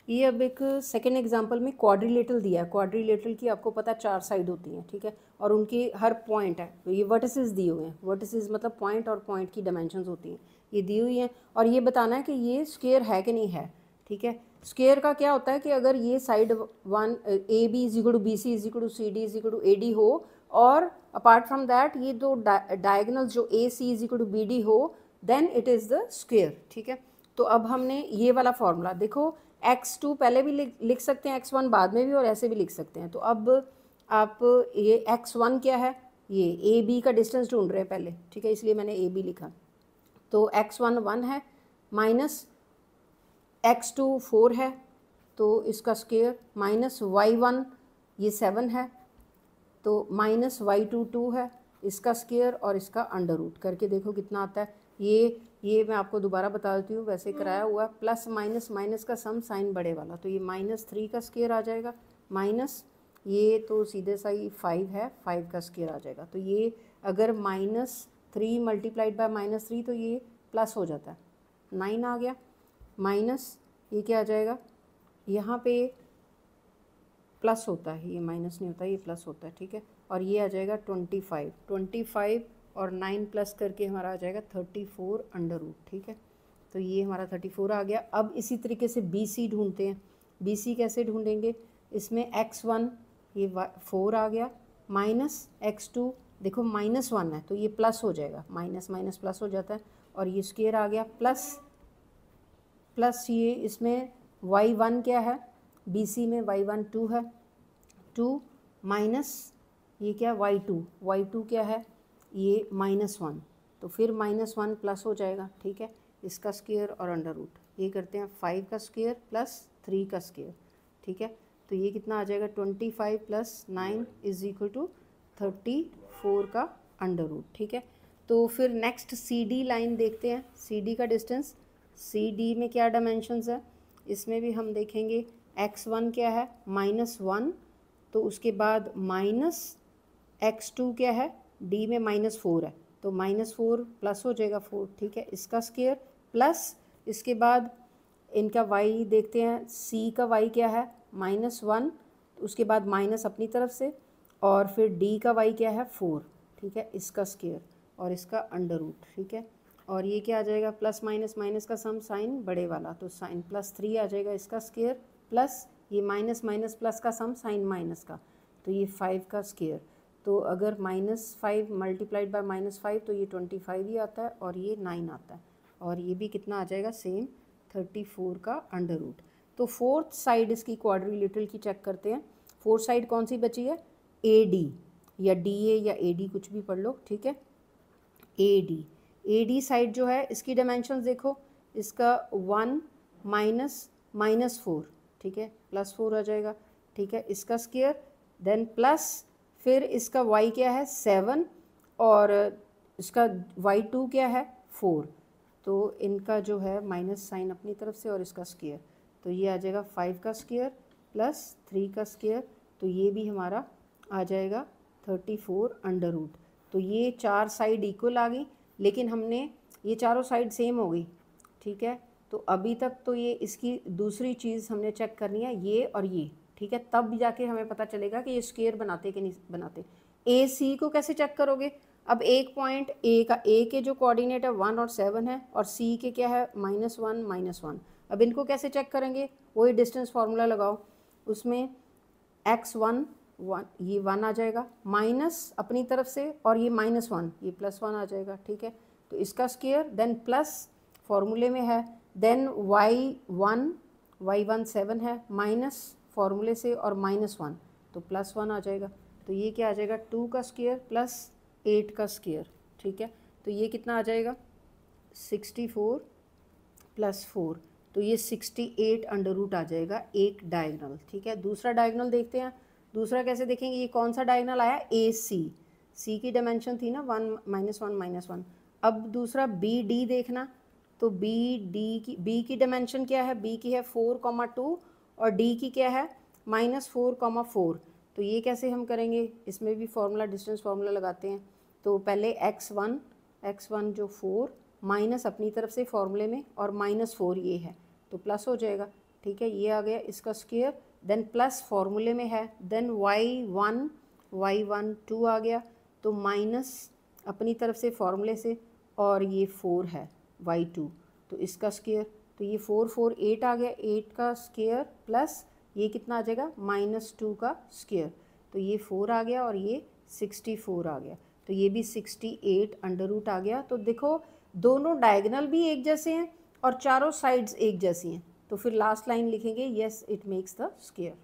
ये अब एक सेकेंड एग्जांपल में क्वाड्रिलेटरल दिया है। क्वाड्रिलेटरल की आपको पता 4 साइड होती हैं, ठीक है, और उनकी हर पॉइंट है, तो ये वर्टिसेस दिए हुए हैं। वर्टिसेस मतलब पॉइंट, और पॉइंट की डायमेंशंस होती हैं, ये दी हुई हैं। और ये बताना है कि ये स्क्वायर है कि नहीं है, ठीक है। स्क्वायर का क्या होता है कि अगर ये side one A B is equal to B C is equal to C D is equal to A D हो, और अपार्ट फ्रॉम दैट ये दो डायगनल्स जो A C is equal to B D हो, then it is the square, ठीक है। तो अब हमने ये वाला फॉर्मूला देखो, x2 पहले भी लिख सकते हैं, x1 बाद में भी, और ऐसे भी लिख सकते हैं। तो अब आप ये x1 क्या है, ये ए बी का डिस्टेंस ढूंढ रहे हैं पहले, ठीक है, इसलिए मैंने ए बी लिखा। तो x1 1 है, माइनस x2 4 है, तो इसका स्क्वायर, माइनस y1 ये 7 है, तो माइनस y2 2 है, इसका स्क्वायर, और इसका अंडर रूट करके देखो कितना आता है। ये मैं आपको दोबारा बता देती हूँ, वैसे कराया हुआ है। प्लस माइनस माइनस का सम साइन बड़े वाला, तो ये -3 का स्क्वायर आ जाएगा, माइनस ये तो सीधे सा ही 5 है, 5 का स्क्वायर आ जाएगा। तो ये अगर -3 मल्टीप्लाइड बाय -3, तो ये प्लस हो जाता है, 9 आ गया, माइनस ये क्या आ जाएगा, यहाँ पे प्लस होता है, ये माइनस नहीं होता, ये प्लस होता है, ठीक है। और ये आ जाएगा 25 और 9 प्लस करके हमारा आ जाएगा 34 अंडर रूट, ठीक है। तो ये हमारा 34 आ गया। अब इसी तरीके से बी सी ढूंढते हैं। बी सी कैसे ढूंढेंगे, इसमें x1 ये 4 आ गया, माइनस x2 देखो -1 है, तो ये प्लस हो जाएगा, माइनस माइनस प्लस हो जाता है, और ये स्क्वायर आ गया, प्लस ये इसमें y1 क्या है, BC में y1 2 है, 2 माइनस ये क्या y2 क्या है, ये -1, तो फिर -1 प्लस हो जाएगा, ठीक है, इसका स्क्वायर और अंडर रूट। ये करते हैं 5 का स्क्वायर प्लस 3 का स्क्वायर, ठीक है। तो ये कितना आ जाएगा, 25 प्लस 9 इज इक्वल टू 34 का अंडर रूट, ठीक है। तो फिर नेक्स्ट CD लाइन देखते हैं। CD का डिस्टेंस, CD में क्या डायमेंशंस है, इसमें भी हम देखेंगे। x1 क्या है, -1, तो उसके बाद माइनस x2 क्या है, D में -4 है, तो -4 प्लस हो जाएगा 4, ठीक है, इसका स्क्वायर, प्लस इसके बाद इनका y देखते हैं। C का y क्या है, -1, उसके बाद माइनस अपनी तरफ से, और फिर D का y क्या है 4, ठीक है, इसका स्क्वायर और इसका अंडर रूट, ठीक है। और ये क्या आ जाएगा, प्लस माइनस माइनस का सम साइन बड़े वाला, तो साइन +3 आ जाएगा, इसका स्क्वायर, प्लस ये माइनस माइनस प्लस का सम साइन माइनस का, तो ये 5 का स्क्वायर। तो अगर -5 मल्टीप्लाइड बाय -5, तो ये 25 ही आता है, और ये 9 आता है, और ये भी कितना आ जाएगा, सेम 34 का अंडर रूट। तो फोर्थ साइड इसकी क्वाड्रिलेटरल की चेक करते हैं। फोर्थ साइड कौन सी बची है, AD या DA या AD कुछ भी पढ़ लो, ठीक है। AD साइड जो है, इसकी डायमेंशंस देखो, इसका 1 -4, ठीक है, +4 आ जाएगा, ठीक है, इसका स्क्वायर, देन प्लस फिर इसका y क्या है 7, और इसका y2 क्या है 4, तो इनका जो है माइनस साइन अपनी तरफ से, और इसका स्क्वायर, तो ये आ जाएगा 5 का स्क्वायर प्लस 3 का स्क्वायर, तो ये भी हमारा आ जाएगा 34 अंडर रूट। तो ये 4 साइड इक्वल आ गई, लेकिन हमने ये चारों साइड सेम हो गई, ठीक है। तो अभी तक तो ये इसकी दूसरी चीज़ हमने चेक करनी है, ये और ये, ठीक है, तब जाके हमें पता चलेगा कि ये स्क्वायर बनाते कि नहीं बनाते। AC को कैसे चेक करोगे, अब एक पॉइंट A के जो कोऑर्डिनेट है 1 और 7 है, और C के क्या है -1 -1। अब इनको कैसे चेक करेंगे, वही डिस्टेंस फार्मूला लगाओ, उसमें x1 ये 1 आ जाएगा, माइनस अपनी तरफ से, और ये -1 ये +1 आ जाएगा, ठीक है। तो इसका स्क्वायर, देन प्लस फॉर्मूले में है, देन y1 7 है, माइनस फॉर्मूले से, और -1, तो +1 आ जाएगा। तो ये क्या आ जाएगा, 2 का स्क्वायर प्लस 8 का स्क्वायर, ठीक है। तो ये कितना आ जाएगा, 64 + 4, तो ये 68 अंडर रूट आ जाएगा एक डायगनल, ठीक है। दूसरा डायगनल देखते हैं। दूसरा कैसे देखेंगे, ये कौन सा डायगनल आया, C की डायमेंशन थी ना 1 -1 -1। अब दूसरा BD देखना, तो B की डायमेंशन क्या है, B की है 4,2, और D की क्या है -4,4। तो ये कैसे हम करेंगे, इसमें भी फार्मूला, डिस्टेंस फार्मूला लगाते हैं। तो पहले x1 जो 4 माइनस अपनी तरफ से फॉर्मूले में, और -4 ये है, तो प्लस हो जाएगा, ठीक है, ये आ गया इसका स्क्वायर, देन प्लस फॉर्मूले में है, देन y1 2 आ गया, तो माइनस अपनी तरफ से फॉर्मूले से, और ये 4 है y2, तो इसका स्क्वायर, तो ये 4 4 8 आ गया, 8 का स्क्वायर प्लस ये कितना आ जाएगा -2 का स्क्वायर, तो ये 4 आ गया और ये 64 आ गया, तो ये भी 68 अंडर रूट आ गया। तो देखो दोनों डायगोनल भी एक जैसे हैं और चारों साइड्स एक जैसी हैं, तो फिर लास्ट लाइन लिखेंगे yes it makes the square.